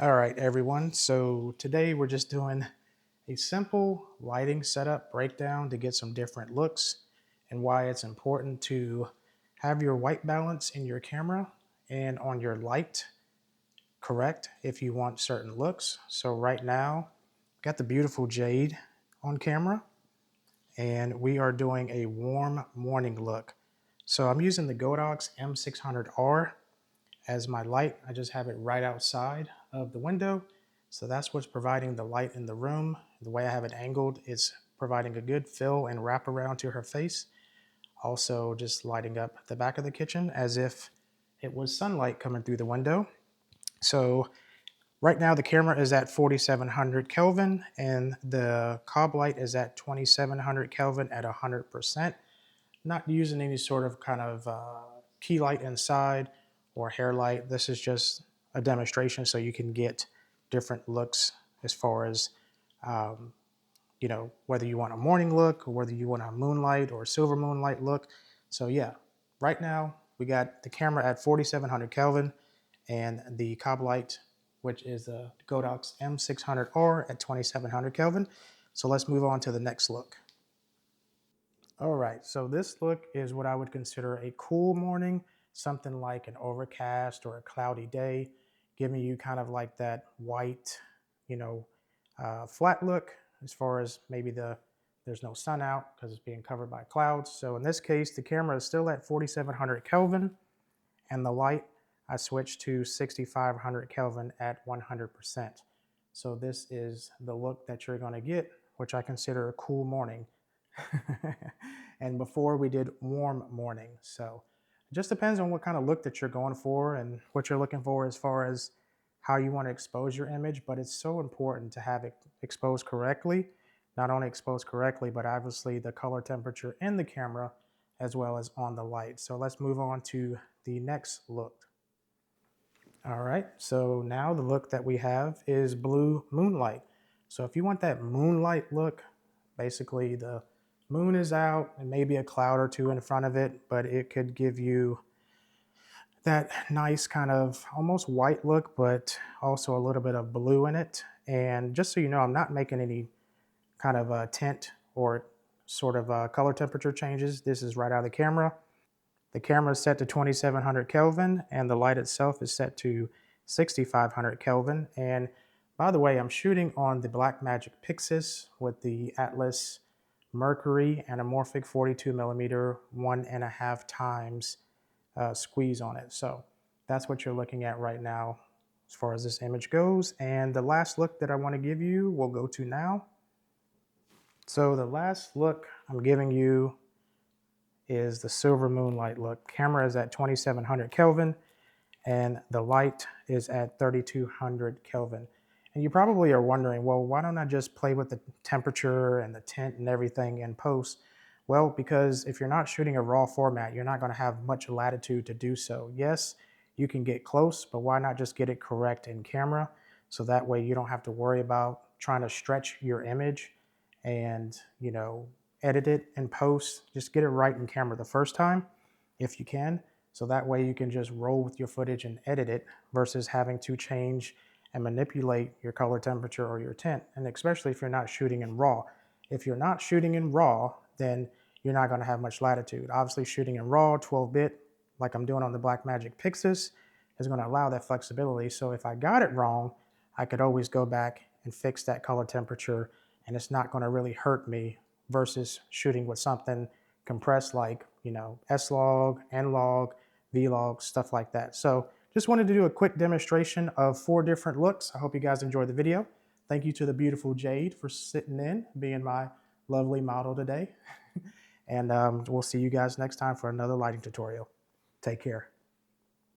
All right, everyone. So today we're just doing a simple lighting setup breakdown to get some different looks and why it's important to have your white balance in your camera and on your light correct if you want certain looks. So right now, got the beautiful jade on camera and we are doing a warm morning look. So I'm using the Godox M600R as my light. I just have it right outside of the window. So that's what's providing the light in the room. The way I have it angled, it's providing a good fill and wrap around to her face. Also just lighting up the back of the kitchen as if it was sunlight coming through the window. So right now the camera is at 4700 Kelvin and the cob light is at 2700 Kelvin at 100%. Not using any sort of kind of key light inside or hair light. This is just a demonstration so you can get different looks as far as, um, whether you want a morning look or whether you want a moonlight or silver moonlight look. So yeah, right now we got the camera at 4700 Kelvin and the cob light, which is the Godox M600R at 2700 Kelvin. So let's move on to the next look. All right, so this look is what I would consider a cool morning, something like an overcast or a cloudy day, giving you kind of like that white, flat look as far as maybe there's no sun out because it's being covered by clouds. So in this case, the camera is still at 4700 Kelvin and the light I switched to 6500 Kelvin at 100%. So this is the look that you're going to get, which I consider a cool morning. And before we did warm morning. So it just depends on what kind of look that you're going for and what you're looking for as far as how you want to expose your image. But it's so important to have it exposed correctly, not only exposed correctly, but obviously the color temperature in the camera as well as on the light. So let's move on to the next look. All right, so now the look that we have is blue moonlight. So if you want that moonlight look, basically the moon is out and maybe a cloud or two in front of it, but it could give you that nice kind of almost white look, but also a little bit of blue in it. And just so you know, I'm not making any kind of a tint or sort of color temperature changes. This is right out of the camera. The camera is set to 2700 Kelvin and the light itself is set to 6500 Kelvin. And by the way, I'm shooting on the Blackmagic Pixis with the Atlas Mercury anamorphic 42 millimeter, 1.5 times squeeze on it. So that's what you're looking at right now as far as this image goes. And the last look that I want to give you, we'll go to now. So the last look I'm giving you is the silver moonlight look. Camera is at 2700 Kelvin and the light is at 3200 Kelvin. And you probably are wondering, well, why don't I just play with the temperature and the tint and everything in post? Well, because if you're not shooting a raw format, you're not going to have much latitude to do so. Yes, you can get close, but why not just get it correct in camera? So that way you don't have to worry about trying to stretch your image and, edit it in post. Just get it right in camera the first time if you can. So that way you can just roll with your footage and edit it versus having to change and manipulate your color temperature or your tint. And especially if you're not shooting in RAW. If you're not shooting in RAW, then you're not going to have much latitude. Obviously shooting in RAW, 12-bit, like I'm doing on the Blackmagic Pixis, is going to allow that flexibility. So if I got it wrong, I could always go back and fix that color temperature and it's not going to really hurt me versus shooting with something compressed like, S-Log, N-Log, V-Log, stuff like that. So just wanted to do a quick demonstration of 4 different looks. I hope you guys enjoyed the video. Thank you to the beautiful Jade for sitting in, being my lovely model today. And we'll see you guys next time for another lighting tutorial. Take care.